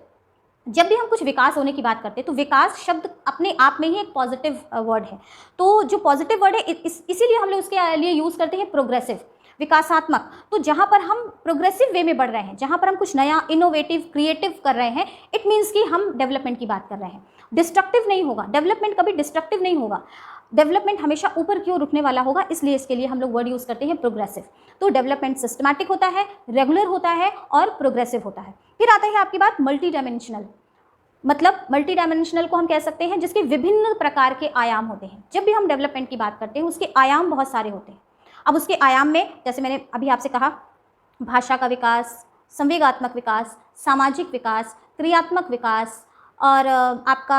जब भी हम कुछ विकास होने की बात करते हैं तो विकास शब्द अपने आप में ही एक पॉजिटिव वर्ड है। तो जो पॉजिटिव वर्ड है इसीलिए हम लोग उसके लिए यूज़ करते हैं प्रोग्रेसिव, विकासात्मक। तो जहाँ पर हम प्रोग्रेसिव वे में बढ़ रहे हैं, जहाँ पर हम कुछ नया, इनोवेटिव, क्रिएटिव कर रहे हैं, इट मीन्स कि हम डेवलपमेंट की बात कर रहे हैं। डिस्ट्रक्टिव नहीं होगा, डेवलपमेंट कभी डिस्ट्रक्टिव नहीं होगा। डेवलपमेंट हमेशा ऊपर की ओर रुकने वाला होगा, इसलिए इसके लिए हम लोग वर्ड यूज़ करते हैं प्रोग्रेसिव। तो डेवलपमेंट सिस्टमैटिक होता है, रेगुलर होता है और प्रोग्रेसिव होता है। फिर आता है आपकी बात मल्टी डायमेंशनल। मतलब मल्टी डायमेंशनल को हम कह सकते हैं जिसके विभिन्न प्रकार के आयाम होते हैं। जब भी हम डेवलपमेंट की बात करते हैं उसके आयाम बहुत सारे होते हैं। अब उसके आयाम में, जैसे मैंने अभी आपसे कहा, भाषा का विकास, संवेगात्मक विकास, सामाजिक विकास, क्रियात्मक विकास, और आपका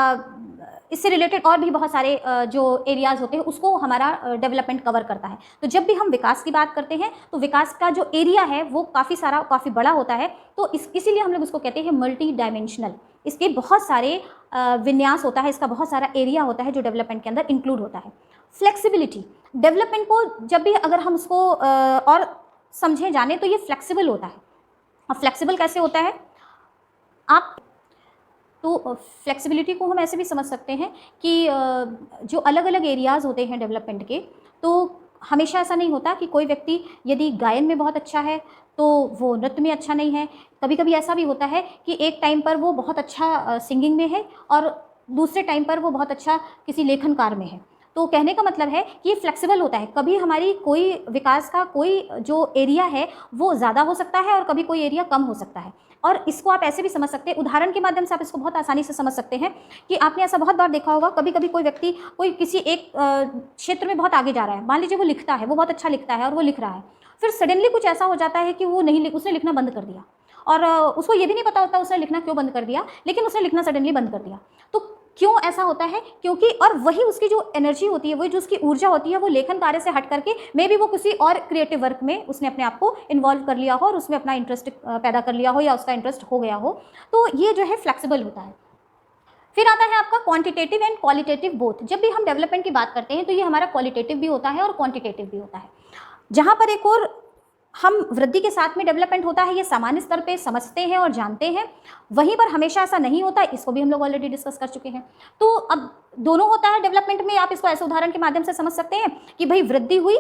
इससे रिलेटेड और भी बहुत सारे जो एरियाज़ होते हैं उसको हमारा डेवलपमेंट कवर करता है। तो जब भी हम विकास की बात करते हैं तो विकास का जो एरिया है वो काफ़ी बड़ा होता है। तो इसीलिए हम लोग उसको कहते हैं मल्टी डायमेंशनल। इसके बहुत सारे विन्यास होता है, इसका बहुत सारा एरिया होता है जो डेवलपमेंट के अंदर इंक्लूड होता है। फ्लेक्सिबिलिटी, डेवलपमेंट को जब भी अगर हम उसको और समझे जाने तो ये फ्लेक्सिबल होता है। अब फ्लेक्सिबल कैसे होता है, आप तो फ्लेक्सिबिलिटी को हम ऐसे भी समझ सकते हैं कि जो अलग अलग एरियाज़ होते हैं डेवलपमेंट के, तो हमेशा ऐसा नहीं होता कि कोई व्यक्ति यदि गायन में बहुत अच्छा है तो वो नृत्य में अच्छा नहीं है। कभी कभी ऐसा भी होता है कि एक टाइम पर वो बहुत अच्छा सिंगिंग में है और दूसरे टाइम पर वो बहुत अच्छा किसी लेखन कार्य में है। तो कहने का मतलब है कि ये फ्लेक्सिबल होता है। कभी हमारी कोई विकास का कोई जो एरिया है वो ज़्यादा हो सकता है और कभी कोई एरिया कम हो सकता है। और इसको आप ऐसे भी समझ सकते हैं, उदाहरण के माध्यम से आप इसको बहुत आसानी से समझ सकते हैं कि आपने ऐसा बहुत बार देखा होगा, कभी कभी कोई व्यक्ति कोई किसी एक क्षेत्र में बहुत आगे जा रहा है, मान लीजिए वो लिखता है, वो बहुत अच्छा लिखता है और वो लिख रहा है, फिर सडनली कुछ ऐसा हो जाता है कि वो उसने लिखना बंद कर दिया और उसको ये भी नहीं पता होता उसने लिखना क्यों बंद कर दिया, लेकिन उसने लिखना सडनली बंद कर दिया। तो क्यों ऐसा होता है, क्योंकि और वही उसकी जो एनर्जी होती है, वही जो उसकी ऊर्जा होती है, वो लेखन कार्य से हट करके मे बी वो किसी और क्रिएटिव वर्क में उसने अपने आप को इन्वॉल्व कर लिया हो और उसमें अपना इंटरेस्ट पैदा कर लिया हो या उसका इंटरेस्ट हो गया हो। तो ये जो है फ्लेक्सिबल होता है। फिर आता है आपका क्वांटिटेटिव एंड क्वालिटेटिव बोथ। जब भी हम डेवलपमेंट की बात करते हैं तो ये हमारा क्वालिटेटिव भी होता है और क्वांटिटेटिव भी होता है। जहाँ पर एक और हम वृद्धि के साथ में डेवलपमेंट होता है, ये सामान्य स्तर पे समझते हैं और जानते हैं, वहीं पर हमेशा ऐसा नहीं होता, इसको भी हम लोग ऑलरेडी डिस्कस कर चुके हैं। तो अब दोनों होता है डेवलपमेंट में। आप इसको ऐसे उदाहरण के माध्यम से समझ सकते हैं कि भाई वृद्धि हुई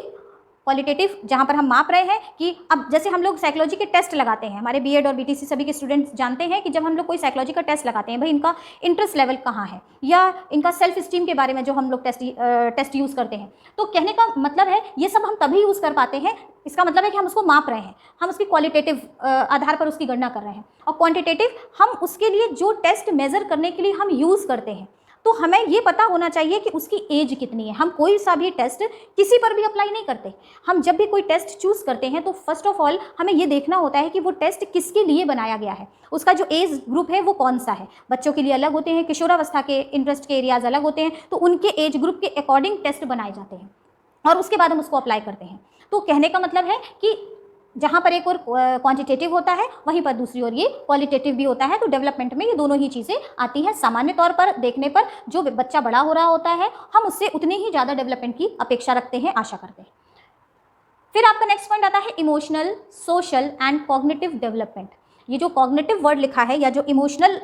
क्वालिटेटिव, जहाँ पर हम माप रहे हैं कि अब जैसे हम लोग साइकोलॉजी के टेस्ट लगाते हैं, हमारे बीएड और बीटीसी सभी के स्टूडेंट्स जानते हैं कि जब हम लोग कोई साइकोलॉजी का टेस्ट लगाते हैं, भाई इनका इंटरेस्ट लेवल कहाँ है या इनका सेल्फ स्टीम के बारे में जो हम लोग टेस्ट यूज़ करते हैं। तो कहने का मतलब है ये सब हम तभी यूज़ कर पाते हैं, इसका मतलब है कि हम उसको माप रहे हैं, हम उसकी क्वालिटेटिव आधार पर उसकी गणना कर रहे हैं। और क्वांटिटेटिव हम उसके लिए जो टेस्ट मेज़र करने के लिए हम यूज़ करते हैं, तो हमें ये पता होना चाहिए कि उसकी एज कितनी है। हम कोई सा भी टेस्ट किसी पर भी अप्लाई नहीं करते। हम जब भी कोई टेस्ट चूज़ करते हैं तो फर्स्ट ऑफ ऑल हमें ये देखना होता है कि वो टेस्ट किसके लिए बनाया गया है, उसका जो एज ग्रुप है वो कौन सा है। बच्चों के लिए अलग होते हैं, किशोरावस्था के इंटरेस्ट के एरियाज अलग होते हैं, तो उनके एज ग्रुप के अकॉर्डिंग टेस्ट बनाए जाते हैं और उसके बाद हम उसको अप्लाई करते हैं। तो कहने का मतलब है कि जहाँ पर एक और क्वांटिटेटिव होता है वहीं पर दूसरी ओर ये क्वालिटेटिव भी होता है। तो डेवलपमेंट में ये दोनों ही चीज़ें आती हैं। सामान्य तौर पर देखने पर जो बच्चा बड़ा हो रहा होता है हम उससे उतनी ही ज़्यादा डेवलपमेंट की अपेक्षा रखते हैं, आशा करते हैं। फिर आपका नेक्स्ट पॉइंट आता है emotional, social and cognitive development. ये जो कॉग्निटिव वर्ड लिखा है या जो इमोशनल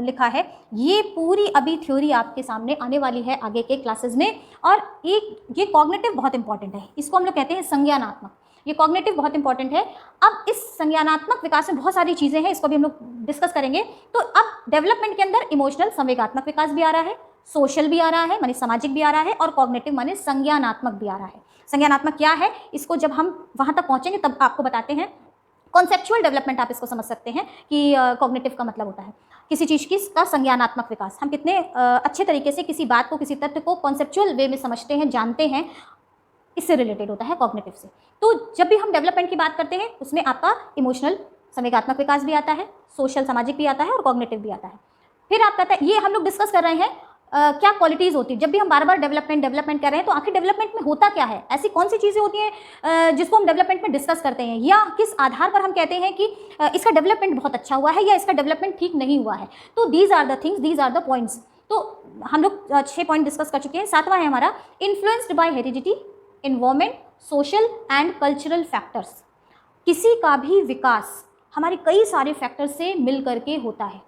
लिखा है, ये पूरी अभी थ्योरी आपके सामने आने वाली है आगे के क्लासेस में। और ये कॉग्निटिव बहुत इंपॉर्टेंट है, इसको हम लोग कहते हैं संज्ञानात्मक। ये कॉग्निटिव बहुत इंपॉर्टेंट है। अब इस संज्ञानात्मक विकास में बहुत सारी चीज़ें हैं, इसको भी हम लोग डिस्कस करेंगे। तो अब डेवलपमेंट के अंदर इमोशनल संवेगात्मक विकास भी आ रहा है, सोशल भी आ रहा है माने सामाजिक भी आ रहा है, और कॉग्निटिव माने संज्ञानात्मक भी आ रहा है। संज्ञानात्मक क्या है, इसको जब हम वहाँ तक पहुँचेंगे तब आपको बताते हैं। कॉन्सेप्चुअल डेवलपमेंट आप इसको समझ सकते हैं कि कॉग्निटिव का मतलब होता है किसी चीज़ की का संज्ञानात्मक विकास। हम कितने अच्छे तरीके से किसी बात को, किसी तथ्य को कॉन्सेप्चुअल वे में समझते हैं, जानते हैं, इससे रिलेटेड होता है कॉग्निटिव से। तो जब भी हम डेवलपमेंट की बात करते हैं उसमें आपका इमोशनल संवेगात्मक विकास भी आता है, सोशल सामाजिक भी आता है और कॉग्निटिव भी आता है। फिर आप कहते हैं, ये हम लोग डिस्कस कर रहे हैं क्या क्वालिटीज़ होती है। जब भी हम बार बार डेवलपमेंट कर रहे हैं तो आखिर डेवलपमेंट में होता क्या है, ऐसी कौन सी चीज़ें होती हैं जिसको हम डेवलपमेंट में डिस्कस करते हैं, या किस आधार पर हम कहते हैं कि इसका डेवलपमेंट बहुत अच्छा हुआ है या इसका डेवलपमेंट ठीक नहीं हुआ है। तो these are the things, these are the points. तो हम लोग 6 पॉइंट डिस्कस कर चुके हैं। 7वां है हमारा influenced by heredity, environment, social and cultural factors. किसी का भी विकास हमारे कई सारे फैक्टर से मिल करके होता है।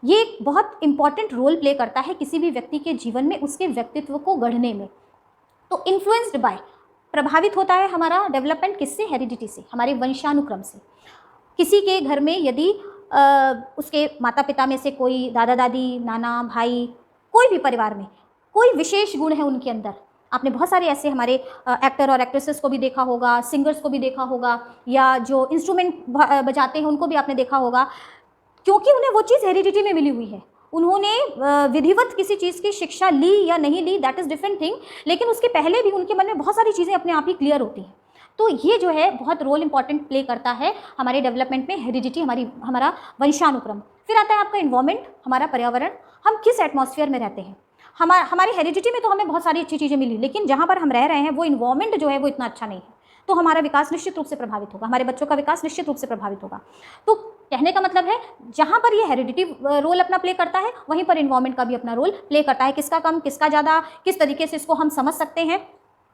ये एक बहुत इंपॉर्टेंट रोल प्ले करता है किसी भी व्यक्ति के जीवन में, उसके व्यक्तित्व को गढ़ने में। तो इन्फ्लुएंस्ड बाय, प्रभावित होता है हमारा डेवलपमेंट किससे, हेरिडिटी से, हमारे वंशानुक्रम से। किसी के घर में यदि उसके माता पिता में से कोई, दादा दादी, नाना, भाई, कोई भी परिवार में कोई विशेष गुण है उनके अंदर। आपने बहुत सारे ऐसे हमारे एक्टर और एक्ट्रेसेस को भी देखा होगा, सिंगर्स को भी देखा होगा, या जो इंस्ट्रूमेंट बजाते हैं उनको भी आपने देखा होगा, क्योंकि उन्हें वो चीज़ हेरिडिटी में मिली हुई है। उन्होंने विधिवत किसी चीज़ की शिक्षा ली या नहीं ली, दैट इज़ डिफरेंट थिंग, लेकिन उसके पहले भी उनके मन में बहुत सारी चीज़ें अपने आप ही क्लियर होती हैं। तो ये जो है बहुत रोल इंपॉर्टेंट प्ले करता है हमारे डेवलपमेंट में, हेरिडिटी, हमारा वंशानुक्रम। फिर आता है आपका एनवायरमेंट, हमारा पर्यावरण, हम किस एटमॉस्फेयर में रहते हैं। हमारी हेरिडिटी में तो हमें बहुत सारी अच्छी चीज़ें मिली, लेकिन जहाँ पर हम रह रहे हैं वो इन्वायरमेंट जो है वो इतना अच्छा नहीं है, तो हमारा विकास निश्चित रूप से प्रभावित होगा, हमारे बच्चों का विकास निश्चित रूप से प्रभावित होगा। तो कहने का मतलब है जहाँ पर ये हेरिडिटी रोल अपना प्ले करता है वहीं पर इन्वायरमेंट का भी अपना रोल प्ले करता है। किसका कम, किसका ज़्यादा, किस तरीके से इसको हम समझ सकते हैं,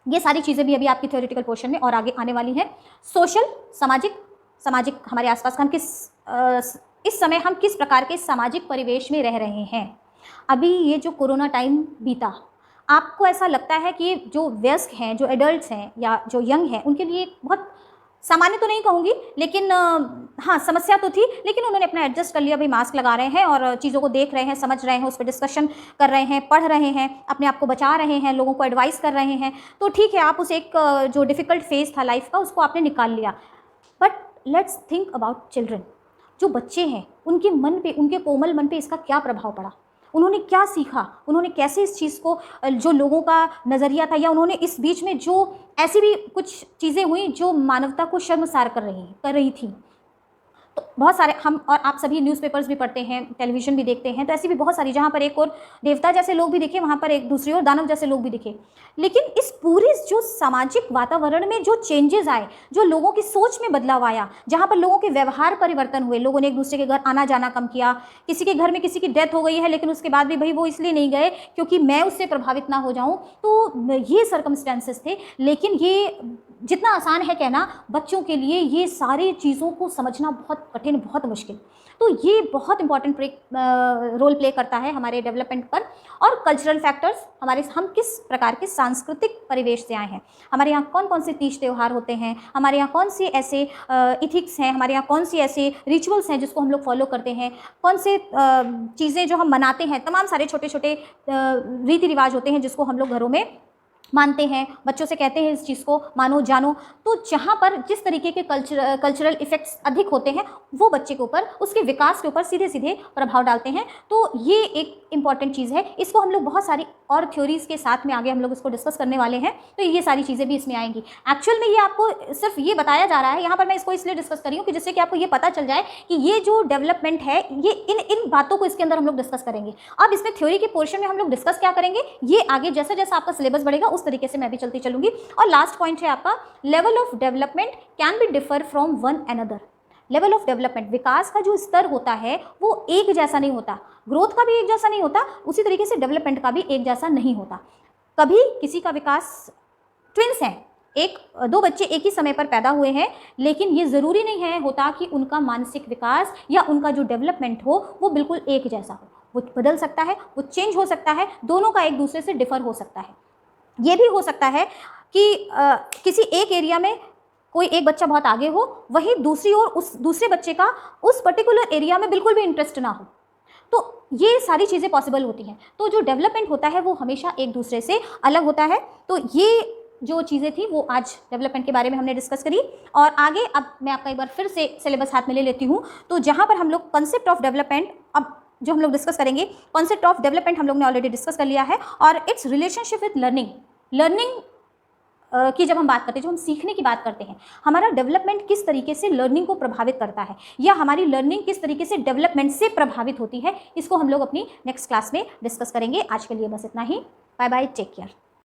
ये सारी चीज़ें भी अभी आपकी थ्योरेटिकल पोर्शन में और आगे आने वाली हैं। सोशल, सामाजिक हमारे आसपास का हम इस समय हम किस प्रकार के सामाजिक परिवेश में रह रहे हैं। अभी ये जो कोरोना टाइम बीता, आपको ऐसा लगता है कि जो वयस्क हैं, जो एडल्ट्स हैं या जो यंग हैं, उनके लिए बहुत सामान्य तो नहीं कहूँगी, लेकिन हाँ समस्या तो थी, लेकिन उन्होंने अपना एडजस्ट कर लिया। भाई मास्क लगा रहे हैं और चीज़ों को देख रहे हैं, समझ रहे हैं, उस पर डिस्कशन कर रहे हैं, पढ़ रहे हैं, अपने आप को बचा रहे हैं, लोगों को एडवाइस कर रहे हैं। तो ठीक है, आप उस एक जो डिफ़िकल्ट फेज़ था लाइफ का उसको आपने निकाल लिया। But let's think about children. जो बच्चे हैं उनके मन पे, उनके कोमल मन पे इसका क्या प्रभाव पड़ा, उन्होंने क्या सीखा, उन्होंने कैसे इस चीज़ को, जो लोगों का नज़रिया था, या उन्होंने इस बीच में जो ऐसी भी कुछ चीज़ें हुई जो मानवता को शर्मसार कर रही थी। तो बहुत सारे हम और आप सभी न्यूज़पेपर्स भी पढ़ते हैं, टेलीविज़न भी देखते हैं, तो ऐसी भी बहुत सारी, जहाँ पर एक और देवता जैसे लोग भी दिखे, वहाँ पर एक दूसरी ओर दानव जैसे लोग भी दिखे। लेकिन इस पूरी जो सामाजिक वातावरण में जो चेंजेस आए, जो लोगों की सोच में बदलाव आया, जहाँ पर लोगों के व्यवहार परिवर्तन हुए, लोगों ने एक दूसरे के घर आना जाना कम किया। किसी के घर में किसी की डेथ हो गई है, लेकिन उसके बाद भी भाई वो इसलिए नहीं गए क्योंकि मैं उससे प्रभावित ना हो जाऊँ। तो ये सर्कमस्टेंसेस थे। लेकिन ये जितना आसान है कहना, बच्चों के लिए ये सारी चीज़ों को समझना बहुत कठिन, बहुत मुश्किल। तो ये बहुत इंपॉर्टेंट रोल प्ले करता है हमारे डेवलपमेंट पर। और कल्चरल फैक्टर्स, हम किस प्रकार के सांस्कृतिक परिवेश से आए हैं, हमारे यहाँ कौन कौन से तीज त्यौहार होते हैं, हमारे यहाँ कौन से ऐसे इथिक्स हैं, हमारे यहाँ कौन सी ऐसे रिचुअल्स हैं जिसको हम लोग फॉलो करते हैं, कौन से चीज़ें जो हम मनाते हैं, तमाम सारे छोटे छोटे रीति रिवाज होते हैं जिसको हम लोग घरों में मानते हैं, बच्चों से कहते हैं इस चीज़ को मानो जानो। तो जहाँ पर जिस तरीके के कल्चरल इफ़ेक्ट्स अधिक होते हैं वो बच्चे के ऊपर, उसके विकास के ऊपर सीधे सीधे प्रभाव डालते हैं। तो ये एक इम्पॉर्टेंट चीज़ है, इसको हम लोग बहुत सारी और थ्योरीज़ के साथ में आगे हम लोग इसको डिस्कस करने वाले हैं। तो ये सारी चीज़ें भी इसमें आएंगी। एक्चुअल में ये आपको सिर्फ ये बताया जा रहा है, यहाँ पर मैं इसको इसलिए डिस्कस कर रही हूँ कि जिससे कि आपको ये पता चल जाए कि ये जो डेवलपमेंट है ये इन बातों को इसके अंदर हम लोग डिस्कस करेंगे। अब इसमें थ्योरी के पोर्शन में हम लोग डिस्कस क्या करेंगे, ये आगे जैसा जैसा आपका सिलेबस बढ़ेगा उस तरीके से मैं भी चलती चलूंगी। और लास्ट पॉइंट है आपका, level of development can be differ from one another. Level of development, विकास का जो स्तर होता है वो एक जैसा नहीं होता, ग्रोथ का भी एक जैसा नहीं होता, उसी तरीके से डेवलपमेंट का भी एक जैसा नहीं होता। कभी किसी का विकास, ट्विंस हैं, दो बच्चे एक ही समय पर पैदा हुए हैं, लेकिन ये ज़रूरी नहीं है होता कि उनका मानसिक विकास या उनका जो डेवलपमेंट हो वो बिल्कुल एक जैसा हो। वो बदल सकता है, वो चेंज हो सकता है, दोनों का एक दूसरे से डिफर हो सकता है। ये भी हो सकता है कि किसी एक एरिया में कोई एक बच्चा बहुत आगे हो, वहीं दूसरी ओर उस दूसरे बच्चे का उस पर्टिकुलर एरिया में बिल्कुल भी इंटरेस्ट ना हो। तो ये सारी चीज़ें पॉसिबल होती हैं। तो जो डेवलपमेंट होता है वो हमेशा एक दूसरे से अलग होता है। तो ये जो चीज़ें थी वो आज डेवलपमेंट के बारे में हमने डिस्कस करी। और आगे अब मैं आपका एक बार फिर से सिलेबस हाथ में ले लेती हूँ। तो जहाँ पर हम लोग कंसेप्ट ऑफ डेवलपमेंट, अब जो हम लोग डिस्कस करेंगे, कॉन्सेप्ट ऑफ डेवलपमेंट हम लोग ने ऑलरेडी डिस्कस कर लिया है, और इट्स रिलेशनशिप विथ लर्निंग की जब हम बात करते हैं, जब हम सीखने की बात करते हैं, हमारा डेवलपमेंट किस तरीके से लर्निंग को प्रभावित करता है, या हमारी लर्निंग किस तरीके से डेवलपमेंट से प्रभावित होती है, इसको हम लोग अपनी नेक्स्ट क्लास में डिस्कस करेंगे। आज के लिए बस इतना ही। Bye bye, take care.